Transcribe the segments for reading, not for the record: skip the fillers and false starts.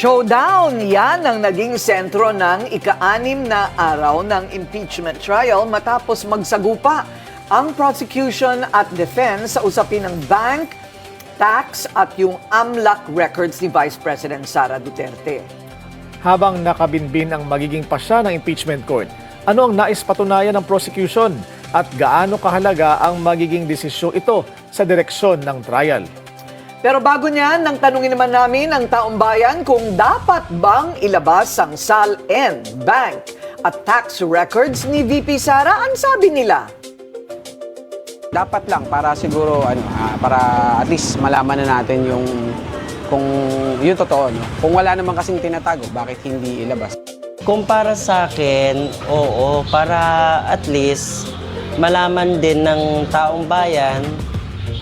Showdown! Yan ang naging sentro ng ika-6 na araw ng impeachment trial matapos magsagupa ang prosecution at defense sa usapin ng bank, tax at yung AMLAC records ni Vice President Sara Duterte. Habang nakabinbin ang magiging pasya ng impeachment court, ano ang nais patunayan ng prosecution at gaano kahalaga ang magiging desisyon ito sa direksyon ng trial? Pero bago niyan, nang tanungin naman namin ang taong bayan kung dapat bang ilabas ang SALN, bank at tax records ni VP Sara, ang sabi nila? Dapat lang para siguro para at least malaman na natin yung kung yung totoo, no? Kung wala naman kasing tinatago, bakit hindi ilabas? Kung para sa akin, oo, para at least malaman din ng taong bayan,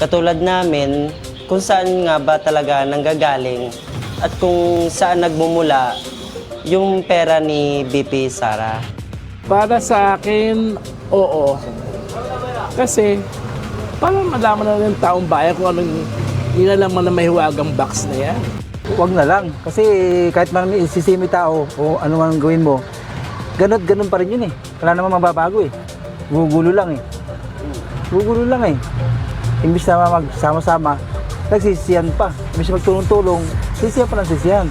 katulad namin, kung saan nga ba talaga nanggagaling at kung saan nagmumula yung pera ni VP Sara. Para sa akin, oo. Kasi, para malaman na ng taong bayan kung anong nilalaman na mahiwagang box na yan. Huwag na lang. Kasi kahit man isisimi tao o ano man gawin mo, ganun pa rin yun eh. Wala namang mababago eh. Gugulo lang eh. Gugulo lang eh. Imbis na magsama-sama, nagsisiyan pa. Imbis na magtulong-tulong, sisiyan pa ng sisiyan.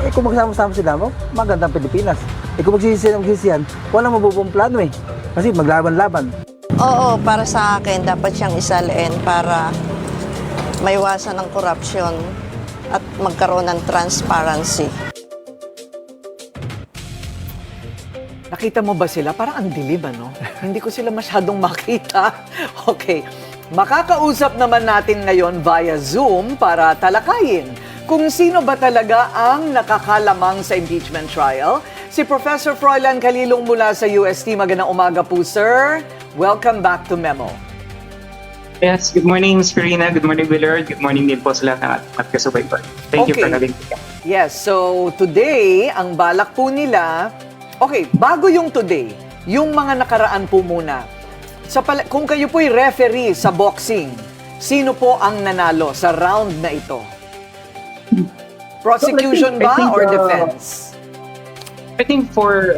Eh kung magsama-sama sila, magandang Pilipinas. Eh kung magsisiyan, walang mabubuong plano eh. Kasi maglaban-laban. Oo, para sa akin, dapat siyang isalin para maiwasan ng korupsyon at magkaroon ng transparency. Nakita mo ba sila? Parang ang dilim, ano? Hindi ko sila masyadong makita. Okay. Makakausap naman natin ngayon via Zoom para talakayin kung sino ba talaga ang nakakalamang sa impeachment trial. Si Professor Froilan Calilong mula sa UST. Magandang umaga po, sir. Welcome back to Memo. Yes, good morning, Ms. Farina. Good morning, Willard. Good morning din po sa lahat ng kasabay po. Thank you for having me. Yes, so today, ang balak po nila, okay, bago yung today, yung mga nakaraan po muna. Kung kayo po'y referee sa boxing, sino po ang nanalo sa round na ito? Prosecution ba or defense? I think for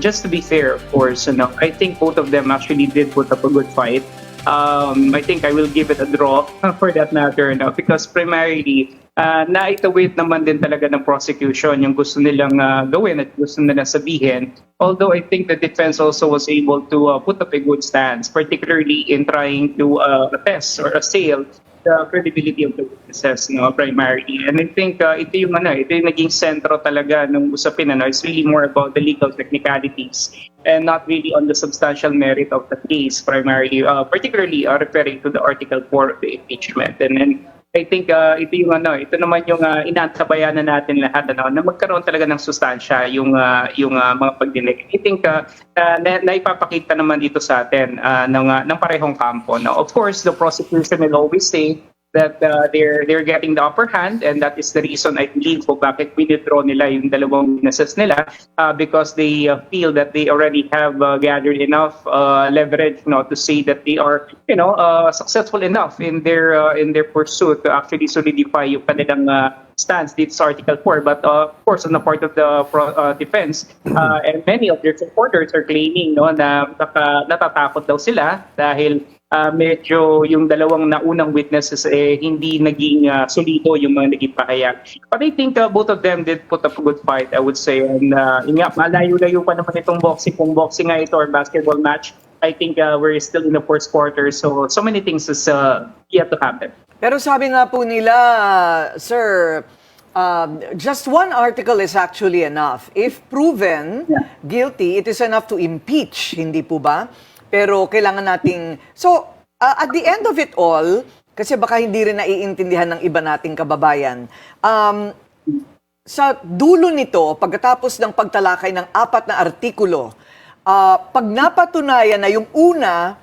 just to be fair, of course, I think both of them actually did put up a good fight. I think I will give it a draw for that matter, because primarily, naitawid naman din talaga ng prosecution yung gusto nilang gawin at gusto nilang sabihin. Although I think the defense also was able to put up a good stance, particularly in trying to attest or assail the credibility of the witnesses, primarily. And I think ito yung naging sentro talaga ng usapin, It's really more about the legal technicalities and not really on the substantial merit of the case, primarily, particularly referring to the Article 4 of the impeachment. And then I think ito naman yung inaantabayan na natin lahat, na magkaroon talaga ng sustansya yung mga pagdinig. I think naipapakita naman dito sa atin ng parehong kampo. Now, of course, the prosecution will always say that they're getting the upper hand, and that is the reason I believe kung bakit withdraw nila yung dalawang witnesses nila, because they feel that they already have gathered enough leverage to say that they are successful enough in their pursuit to actually solidify yung kanilang stance dito sa Article 4. But of course, on the part of the defense, and many of their supporters are claiming na natatakot daw sila dahil medyo yung dalawang naunang witnesses hindi naging solido yung mga naging pahayag. But I think both of them did put up a good fight, I would say. And malayo-layo pa naman itong boxing. Kung boxing nga ito or basketball match, I think we're still in the first quarter. So many things is yet to happen. Pero sabi nga po nila, sir, just one article is actually enough. If proven guilty, it is enough to impeach, hindi po ba? Pero kailangan nating... So, at the end of it all, kasi baka hindi rin naiintindihan ng iba nating kababayan, sa dulo nito, pagkatapos ng pagtalakay ng 4 na artikulo, pag napatunayan na yung una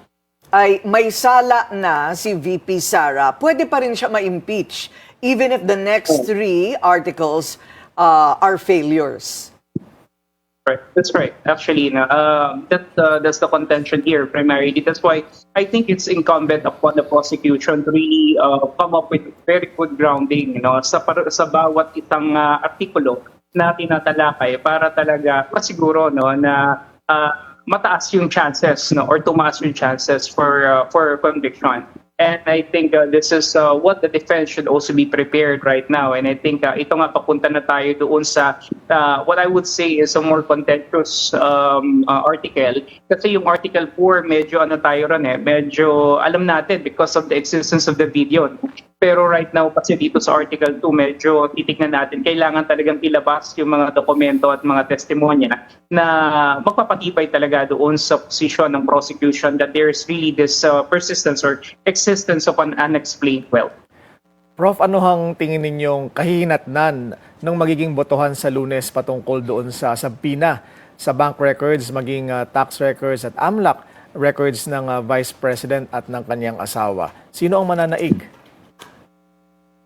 ay may sala na si VP Sara, pwede pa rin siya ma-impeach even if the next 3 articles are failures. Right. That's right. Actually, that's the contention here primarily. That's why I think it's incumbent upon the prosecution to really come up with very good grounding, sa bawat isang artikulo na tinatalakay para talaga masiguro na mataas yung chances or tumaas yung chances for conviction. And I think this is what the defense should also be prepared right now. And I think ito nga papunta na tayo doon sa what I would say is a more contentious article. Kasi yung article 4, medyo tayo ron medyo alam natin because of the existence of the video. Pero right now kasi dito sa article 2, medyo titignan natin, kailangan talagang ilabas yung mga dokumento at mga testimonya na magpapatibay talaga doon sa posisyon ng prosecution that there is really this persistence or existence of an unexplained wealth. Prof, ano hang tingin ninyong kahihinatnan ng magiging botohan sa Lunes patungkol doon sa sabpina sa bank records, maging tax records at AMLAC records ng Vice President at ng kanyang asawa? Sino ang mananaig?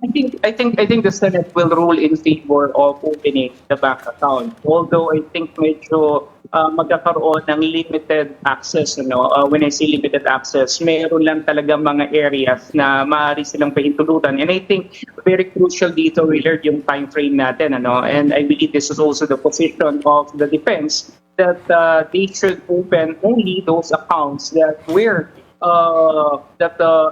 I think the Senate will rule in favor of opening the bank account. Although I think medyo magkakaroon ng limited access. When I say limited access, mayroon lang talaga mga areas na maaari silang pahintulutan. And I think very crucial dito, Willard, yung time frame natin. And I believe this is also the position of the defense that they should open only those accounts that were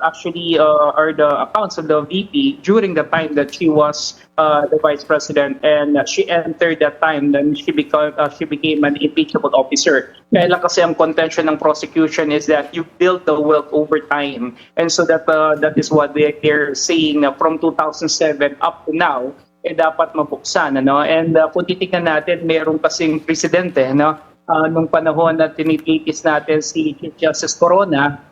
actually are the accounts of the VP during the time that she was the vice president, and she entered that time then she became an impeachable officer. Kaya lang kasi ang contention ng prosecution is that you build the wealth over time, and so that is what they're saying from 2007 up to now dapat mabuksan. And kung titingnan natin, meron kasing presidente nung panahon na tinititis natin si Chief Justice Corona,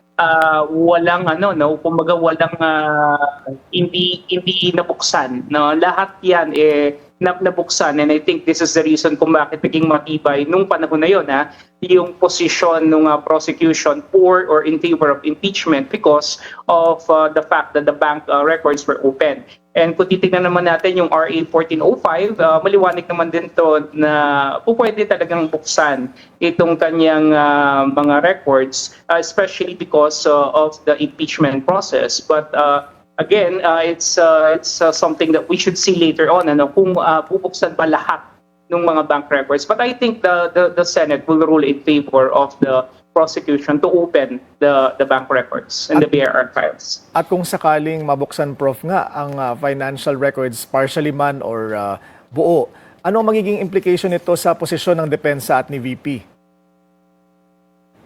walang kumbaga walang hindi nabuksan, lahat yan nabuksan. And I think this is the reason kung bakit naging matibay nung panahon na yon yung posisyon ng prosecution for or in favor of impeachment because of the fact that the bank records were open. And kung titignan naman natin yung RA 1405, maliwanag naman din to na pwede talagang buksan itong kanyang mga records, especially because of the impeachment process. But again, it's something that we should see later on, kung bubuksan ba lahat ng mga bank records. But I think the Senate will rule in favor of the prosecution to open the bank records and the BRR files. At kung sakaling mabuksan, Prof, nga ang financial records, partially man or buo, ano ang magiging implication nito sa posisyon ng depensa at ni VP?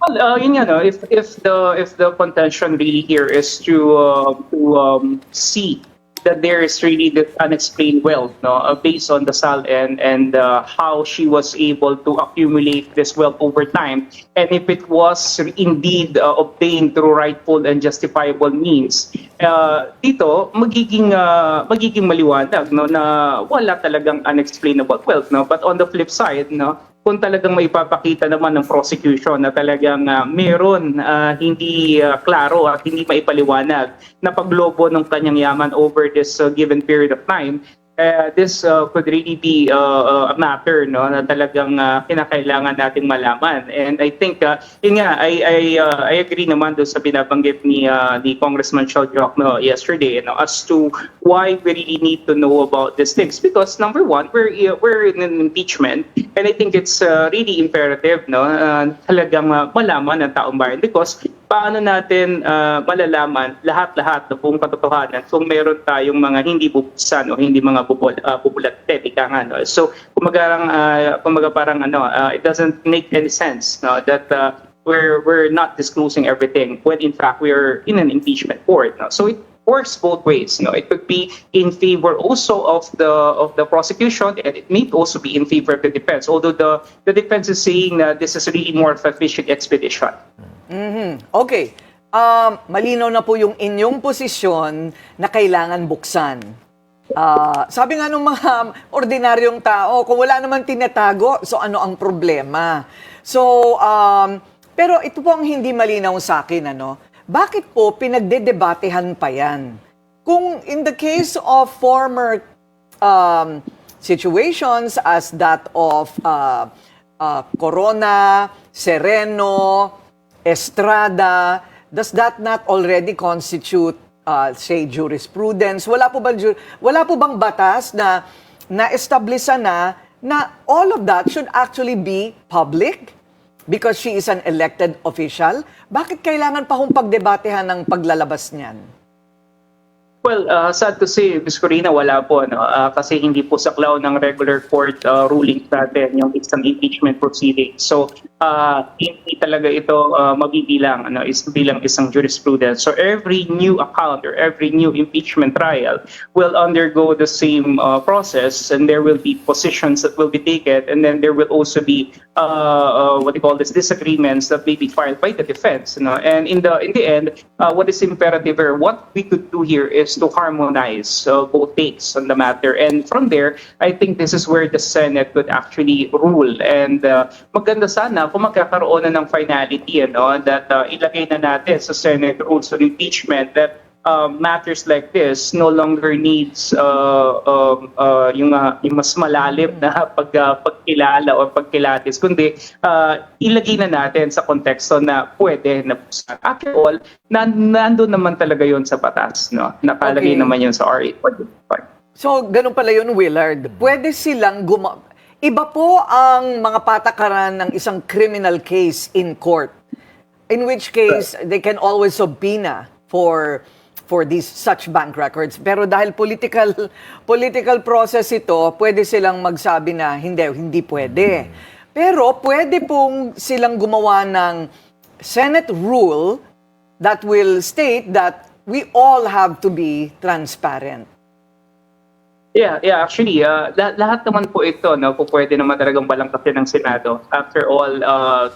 Well, yun nga, if the contention really here is to see that there is really the unexplained wealth, based on the SAL and how she was able to accumulate this wealth over time, and if it was indeed obtained through rightful and justifiable means, dito magiging maliwanag, na wala talagang unexplainable wealth, but on the flip side, kung talagang maipapakita naman ng prosecution na talagang meron hindi klaro at hindi maipaliwanag na paglobo ng kanyang yaman over this given period of time, this could really be a matter na talagang kinakailangan nating malaman. And I think yun nga, I agree naman doon sa binabanggit ni Congressman Shao Diokno yesterday, as to why we really need to know about these things, because number one, we're in an impeachment, and I think it's really imperative talagang malaman ng taong bayan, because paano natin malalaman lahat-lahat na buong katotohanan kung meron tayong mga hindi bubuksan o hindi mga bubulate, ika nga. So, kumaga parang it doesn't make any sense that we're not disclosing everything when in fact we are in an impeachment court. So it works both ways. It could be in favor also of the prosecution, and it may also be in favor of the defense. Although the defense is saying that this is really more of a fishing expedition. Okay. Malinaw na po yung inyong posisyon na kailangan buksan. Sabi nga ng mga ordinaryong tao, kung wala naman tinatago, so ano ang problema? So, pero ito po ang hindi malinaw sa akin, bakit po pinagdedebatehan pa yan? Kung in the case of former situations as that of Corona, Sereno, Estrada, does that not already constitute, say, jurisprudence? Wala po bang batas na na-establish na all of that should actually be public because she is an elected official? Bakit kailangan pa hong pagdebatehan ng paglalabas niyan? Well, sad to say, Ms. Corina, wala po. No? Kasi hindi po saklaw ng regular court rulings natin yung isang impeachment proceeding. So, hindi talaga ito mabibilang, bilang isang jurisprudence. So, every new account or every new impeachment trial will undergo the same process, and there will be positions that will be taken, and then there will also be disagreements that may be filed by the defense. And in the end, what is imperative or what we could do here is to harmonize both takes on the matter. And from there, I think this is where the Senate could actually rule. And maganda sana kung magkakaroon na ng finality, that ilagay na natin sa Senate rules on impeachment that matters like this no longer needs yung mas malalim na pagkilala o pagkilatis, kundi ilagay na natin sa konteksto na pwede na. After all, nandun naman talaga yon sa batas, no? Nakalagay naman yun sa RA 45. So, ganun pala yun, Willard. Pwede silang Iba po ang mga patakaran ng isang criminal case in court, in which case they can always subpoena for these such bank records. Pero dahil political process ito, pwede silang magsabi na hindi pwede. Pero pwede pong silang gumawa ng Senate rule that will state that we all have to be transparent. Yeah, actually, lahat naman po ito, po pwede naman talagang balangkasin ng Senado. After all,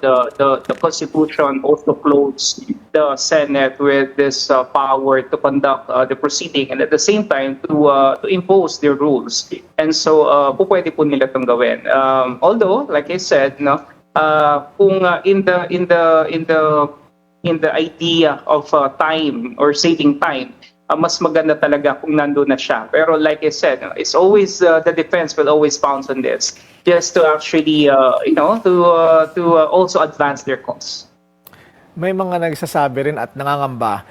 the Constitution also clothes the Senate with this power to conduct the proceeding and at the same time to impose their rules. And so, po pwede po nila itong gawin. Although, like I said, kung in the idea of time or saving time, mas maganda talaga kung nandun na siya. Pero like I said, it's always the defense will always pounce on this just to actually to also advance their cause. May mga nagsasabi rin at nangangamba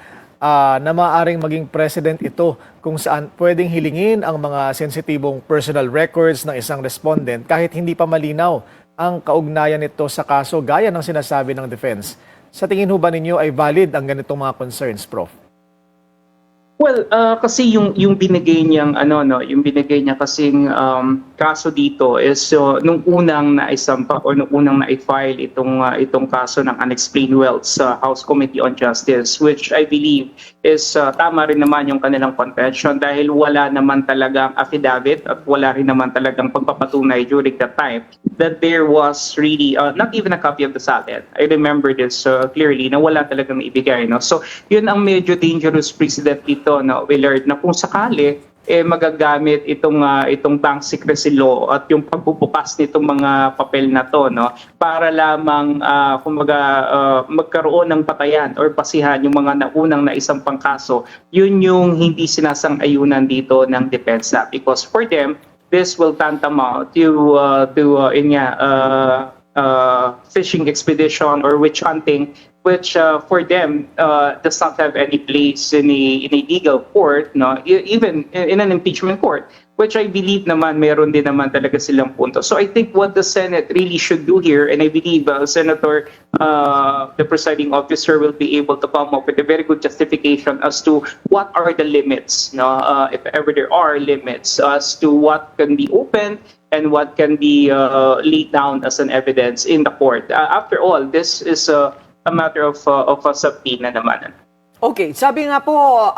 na maaaring maging president ito kung saan pwedeng hilingin ang mga sensitibong personal records ng isang respondent kahit hindi pa malinaw ang kaugnayan nito sa kaso gaya ng sinasabi ng defense. Sa tingin ho ba ninyo ay valid ang ganitong mga concerns, Prof? Well, kasi yung binigay niyang yung binigay niya kasing kaso dito is nung unang naisampa o nung unang na-file itong kaso ng unexplained wealth sa House Committee on Justice, which I believe is tama rin naman yung kanilang contention dahil wala naman talagang affidavit at wala rin naman talagang pagpapatunay during that time that there was really not even a copy of the salad. I remember this clearly na wala talagang ibigay, no? So yun ang medyo dangerous precedent dito, no, Willard, na kung sakali magagamit itong bank secrecy law at yung pagbubukas nitong mga papel na to, no, para lamang magkaroon ng patayan or pasihan yung mga naunang na isang pangkaso. Yun yung hindi sinasang-ayunan dito ng depensa because for them this will tantamount to fishing expedition or witch hunting, which for them does not have any place in a legal court, no, even in an impeachment court, which I believe naman meron din naman talaga silang punto. So I think what the Senate really should do here, and I believe Senator, the presiding officer will be able to come up with a very good justification as to what are the limits, no, if ever there are limits, as to what can be opened and what can be laid down as an evidence in the court. After all, this is a matter of a subpoena naman. Okay, sabi nga po,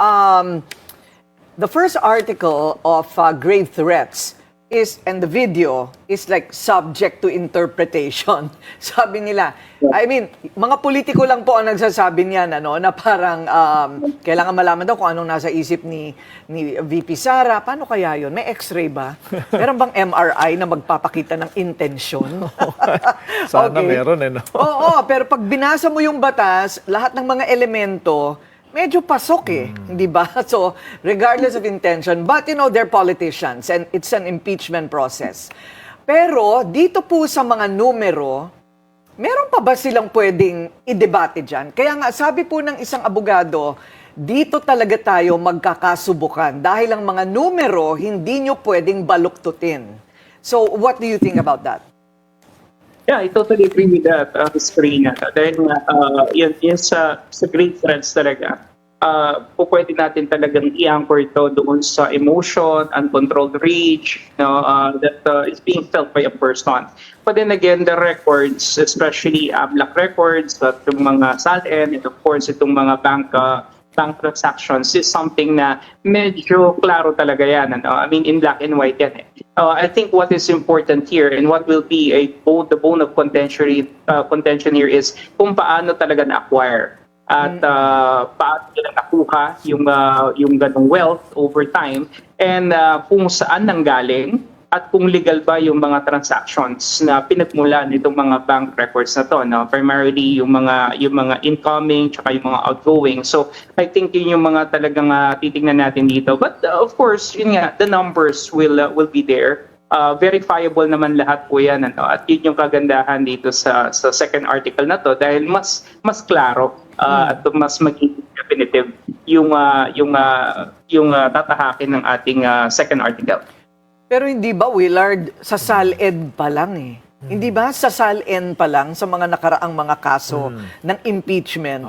the first article of grave threats is, and the video is like subject to interpretation. Sabi nila, I mean, mga politiko lang po ang nagsasabi niyan, na parang kailangan malaman daw kung anong nasa isip ni VP Sara. Paano kaya yun? May x-ray ba? Meron bang MRI na magpapakita ng intensyon? Sana meron, no? Oo, pero pag binasa mo yung batas, lahat ng mga elemento, medyo pasok hindi ba? So, regardless of intention, but they're politicians and it's an impeachment process. Pero dito po sa mga numero, Meron pa ba silang pwedeng i-debate dyan? Kaya nga, sabi po ng isang abogado, dito talaga tayo magkakasubukan dahil ang mga numero hindi nyo pwedeng baluktutin. So, what do you think about that? Yeah, I totally agree with that, Ms. Karina. Dahil nga, yan sa great threads talaga, pwede natin talagang i-anchor ito doon sa emotion, uncontrolled rage, that is being felt by a person. But then again, the records, especially AMLAC records, itong mga SALN, and of course, itong mga bank transactions is something na medyo klaro talaga yan. I mean, in black and white yan. I think what is important here and what will be the bone of contention here is kung paano talaga na-acquire at paano nila nakuha yung ganong wealth over time and kung saan nanggaling at kung legal ba yung mga transactions na pinagmulan nitong mga bank records na to, no? Primarily yung mga incoming tsaka yung mga outgoing. So I think yun yung mga talagang titingnan natin dito. But of course, yun nga, the numbers will be there. Verifiable naman lahat po yan, ano? At yun yung kagandahan dito sa second article na to dahil mas klaro at mas maging definitive yung tatahakin ng ating second article. Pero hindi ba, Willard, sa SALN pa lang eh? Hindi ba sa SALN pa lang sa mga nakaraang mga kaso ng impeachment,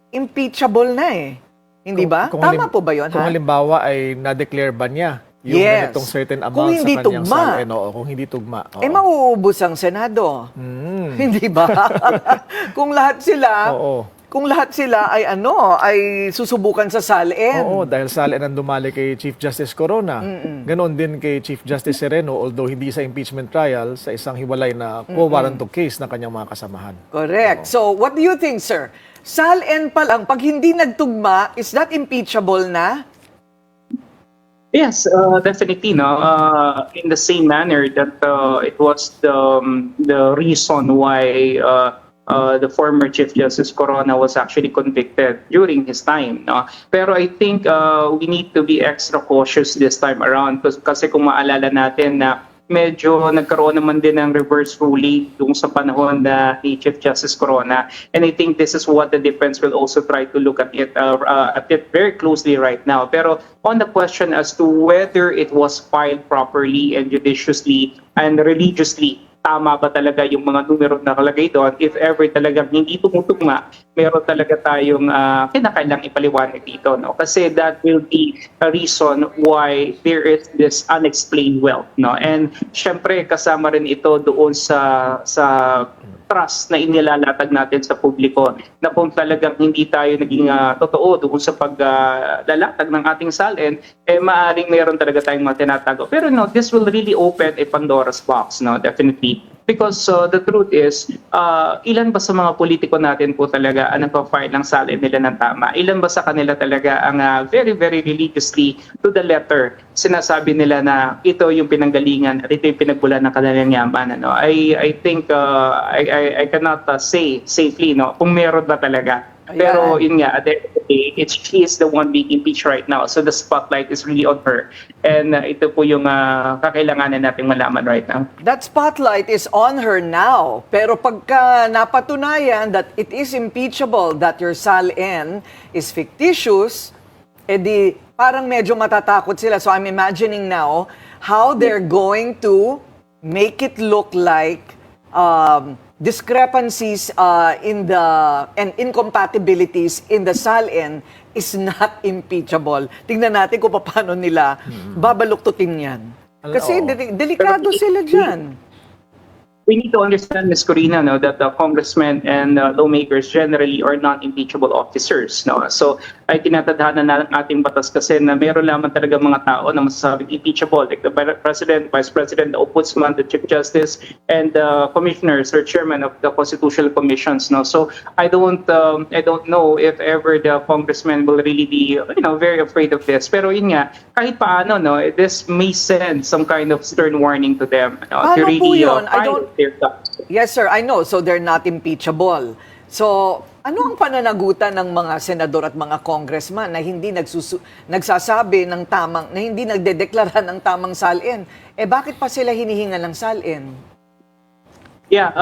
impeachable na eh? Hindi ba? Tama po ba yun? Kung halimbawa ay na-declare ba niya yung Yes. ganitong certain amount Kung hindi sa kanyang tugma. SALN? Oo, kung hindi tugma. Oo. Eh, mauubos ang Senado. Hindi ba? Kung lahat sila, Oo. kung lahat sila ay ay susubukan sa SALN. Oo, dahil SALN ang dumali kay Chief Justice Corona. Ganon din kay Chief Justice Sereno, although hindi sa impeachment trial, sa isang hiwalay na co-warrant of case ng kanyang mga kasamahan. Correct. So, what do you think, sir? SALN pa lang, pag hindi nagtugma, is that impeachable na? Yes, definitely. No, in the same manner that it was the reason why the former Chief Justice Corona was actually convicted during his time. No? Pero I think we need to be extra cautious this time around kasi kung maalala natin na medyo nagkaroon naman din ng reverse ruling doon sa panahon na ni Chief Justice Corona. And I think this is what the defense will also try to look at it very closely right now. Pero on the question as to whether it was filed properly and judiciously and religiously, tama ba talaga yung mga numero na nakalagay doon? If ever talagang hindi tumutugma, meron talaga tayong kinakailang ipaliwanag dito. No? Kasi that will be a reason why there is this unexplained wealth. No? And syempre, kasama rin ito doon sa trust na inilalatag natin sa publiko na kung talagang hindi tayo naging totoo doon sa paglalatag ng ating SALN, maaaring meron talaga tayong mga tinatago. Pero no, this will really open a Pandora's box, no, definitely. Because the truth is, ilan ba sa mga politiko natin po talaga ang nagpa-file ng SALN nila ng tama? Ilan ba sa kanila talaga ang very, very religiously to the letter sinasabi nila na ito yung pinanggalingan at ito yung pinagbulan ng kanilang yaman? Ano? I think I cannot say safely kung meron ba talaga. Pero yun nga, at the end of the day, she is the one being impeached right now. So the spotlight is really on her. And ito po yung kakailanganan nating malaman right now. That spotlight is on her now. Pero pagka napatunayan that it is impeachable, that your SALN is fictitious, edi parang medyo matatakot sila. So I'm imagining now how they're going to make it look like discrepancies and incompatibilities in the SALN is not impeachable. Tingnan natin kung paano nila babaluktutin yan. Kasi delikado sila dyan. We need to understand, Ms. Corina, that the congressmen and lawmakers generally are not impeachable officers. No? So, ay tinatadhana na ng ating batas kasi na meron lamang talaga mga tao na masasabing impeachable, like the President, Vice President, the Ombudsman, the Chief Justice, and the commissioners or chairman of the constitutional commissions. No? So, I don't know if ever the congressmen will really be, very afraid of this. Pero yun nga, kahit paano, this may send some kind of stern warning to them. Paano to really, po yun? Yes, sir, I know. So they're not impeachable. So, ano ang pananagutan ng mga senador at mga congressman na hindi nagsasabi ng tamang, na hindi nagdedeklara ng tamang SALN? Bakit pa sila hinihinga ng SALN? Yeah,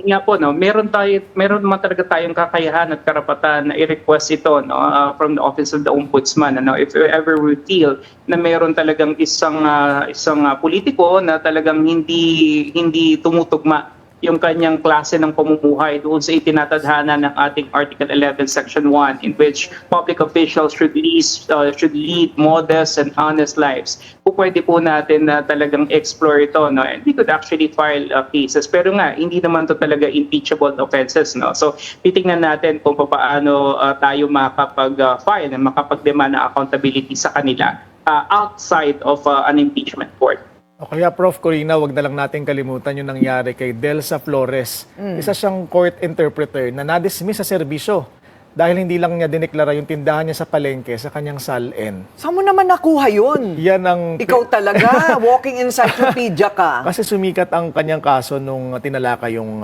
yun nga po, no, meron naman talaga tayong kakayahan at karapatan na i-request ito, no, from the Office of the Ombudsman, ano, if ever we feel na meron talagang isang politiko na talagang hindi tumutugma yung kanyang klase ng pamumuhay doon sa itinatadhana ng ating Article 11, Section 1, in which public officials should lead modest and honest lives. Kung pwede po natin na talagang explore ito, no? And we could actually file cases. Pero nga, hindi naman to talaga impeachable offenses. No? So, titingnan natin kung paano tayo makapag-file and makapag-demand ng accountability sa kanila outside of an impeachment court. O kaya Prof. Corina, wag na lang natin kalimutan yung nangyari kay Delsa Flores. Isa siyang court interpreter na na-dismiss sa serbisyo dahil hindi lang niya dineklara yung tindahan niya sa palengke sa kanyang SALN. Saan mo naman nakuha yun? Yan ang... Ikaw talaga, walking encyclopedia ka. Kasi sumikat ang kanyang kaso nung tinalaka yung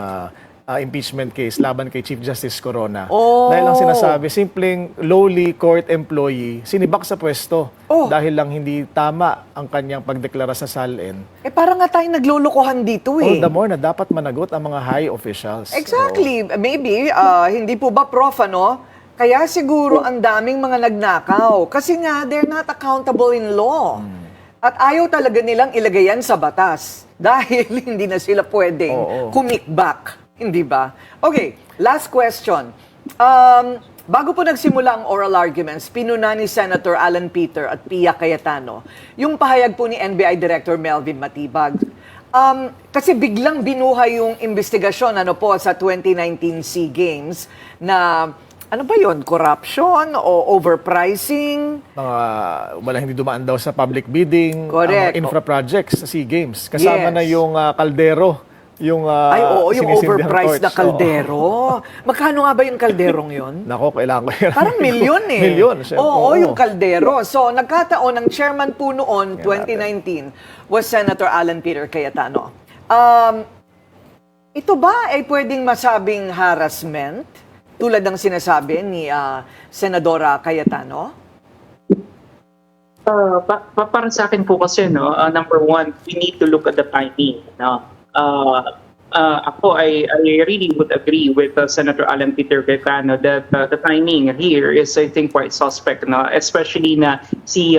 impeachment case laban kay Chief Justice Corona. Oh. Dahil lang sinasabi, simpleng lowly court employee, sinibak sa pwesto dahil lang hindi tama ang kanyang pagdeklara sa SALN. Parang nga tayo naglulukohan dito All the more na dapat managot ang mga high officials. Exactly. Maybe, hindi po ba, Prof, ano? Kaya siguro ang daming mga nagnakaw. Kasi nga, they're not accountable in law. At ayaw talaga nilang ilagay yan sa batas. Dahil hindi na sila pwedeng kumikback. Hindi ba? Okay, last question. Bago po nagsimula ang oral arguments, pinuna ni Senator Alan Peter at Pia Cayetano yung pahayag po ni NBI Director Melvin Matibag. Kasi biglang binuhay yung investigasyon po sa 2019 SEA Games na ano ba yon? Corruption o overpricing? Wala hindi dumaan daw sa public bidding. Correct. Ang infra projects sa SEA Games. Kasama Yes. na yung kaldero. Yung Yung sinisindihan overpriced na torch. kaldero. Magkano nga ba yung kalderong yon? Nako, kailangan ko yan. Parang milyon eh. Milyon, syempre. Oo, yung kaldero. So, nagkataon, ang chairman po noon, 2019, was Senator Alan Peter Cayetano. Ito ba ay pwedeng masabing harassment? Tulad ng sinasabi ni Senadora Cayetano? Para sa akin po kasi, no, number one, we need to look at the timing. No? I really would agree with Senator Alan Peter Cayetano that the timing here is, I think, quite suspect, no? Especially na si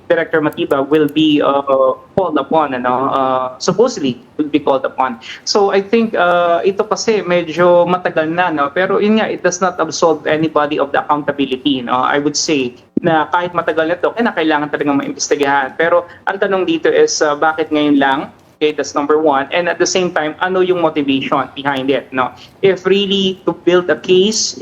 Director Matibag will be called upon, supposedly will be called upon. So I think ito kasi medyo matagal na, no? Pero yun nga, it does not absolve anybody of the accountability. No? I would say na kahit matagal na ito, kailangan talagang maimbestigahan. Pero ang tanong dito is, bakit ngayon lang? Okay, that's number one. And at the same time, ano yung motivation behind it? No? If really to build a case,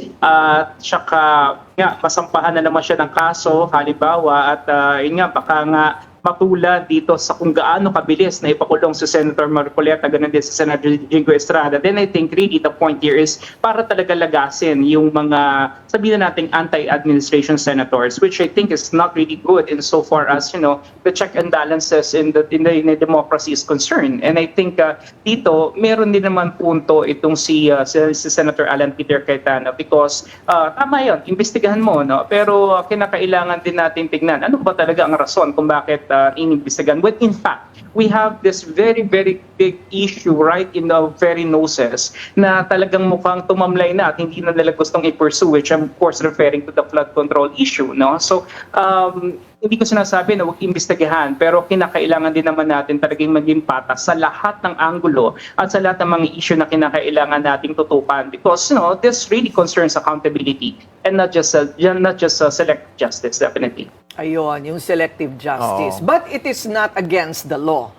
tsaka masampahan na naman siya ng kaso, halimbawa, at yun nga, baka nga matulad dito sa kung gaano kabilis na ipakulong si Senator Marcoleta, ganun din si Senator Jingo Estrada, then I think really the point here is para talaga lagasin yung mga, sabihin na nating anti-administration senators, which I think is not really good in so far as, the check and balances in the democracy is concerned. And I think dito, meron din naman punto itong si Senator Alan Peter Cayetano because tama yun, imbestigahan mo, no? Pero kinakailangan din natin tignan, ano ba talaga ang rason kung bakit inimbestigahan. When in fact, we have this very, very big issue right in the very noses na talagang mukhang tumamlay na at hindi na nila gustong i-pursue, which I'm of course referring to the flood control issue. No? So, hindi ko sinasabi na huwag imbestigahan, pero kinakailangan din naman natin talagang maging patas sa lahat ng anggulo at sa lahat ng mga issue na kinakailangan nating tutukan because, this really concerns accountability and not just select justice, definitely. Ayun, yung selective justice. But it is not against the law.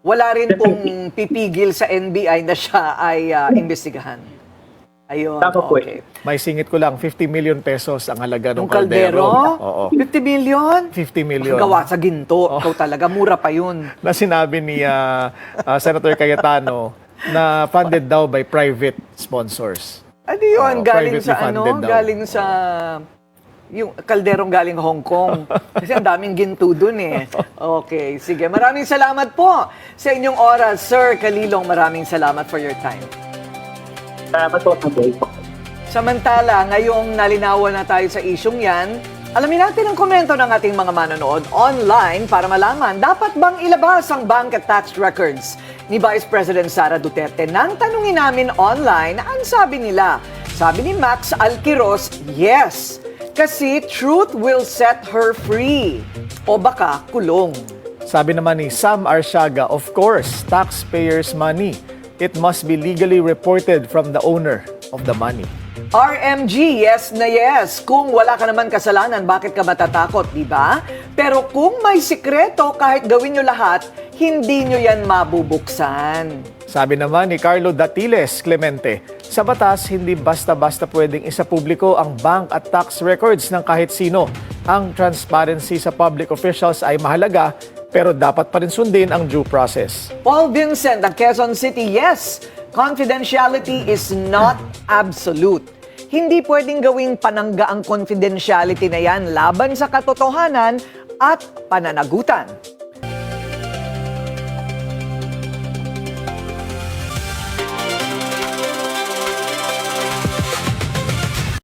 Wala rin pong pipigil sa NBI na siya ay imbestigahan. Ayun, Tama po okay. May singit ko lang, 50 million pesos ang halaga ng Yung kaldero? Oo. 50 million? 50 million. Gawa sa ginto. Ikaw talaga, mura pa yun. Na sinabi ni Senator Cayetano na funded daw by private sponsors. Ano yun? Galing Privately sa funded daw. Galing sa... Yung kalderong galing Hong Kong. Kasi ang daming ginto dun eh. Okay, sige. Maraming salamat po sa inyong oras. Sir Calilong, maraming salamat for your time. Salamat po. Samantala, ngayong nalinawan na tayo sa isyong yan, alamin natin ang komento ng ating mga manonood online para malaman, dapat bang ilabas ang bank at tax records ni Vice President Sara Duterte. Nang tanungin namin online, ang sabi nila? Sabi ni Max Alquiros, yes, kasi truth will set her free. O baka kulong. Sabi naman ni Sam Arsiaga, of course, taxpayers' money. It must be legally reported from the owner of the money. RMG, yes na yes. Kung wala ka naman kasalanan, bakit ka matatakot, di ba? Pero kung may sikreto, kahit gawin nyo lahat, hindi nyo yan mabubuksan. Sabi naman ni Carlo Datiles Clemente, sa batas, hindi basta-basta pwedeng isapubliko ang bank at tax records ng kahit sino. Ang transparency sa public officials ay mahalaga, pero dapat pa rin sundin ang due process. Paul Vincent, ng Quezon City, yes, confidentiality is not absolute. Hindi pwedeng gawing panangga ang confidentiality na yan laban sa katotohanan at pananagutan.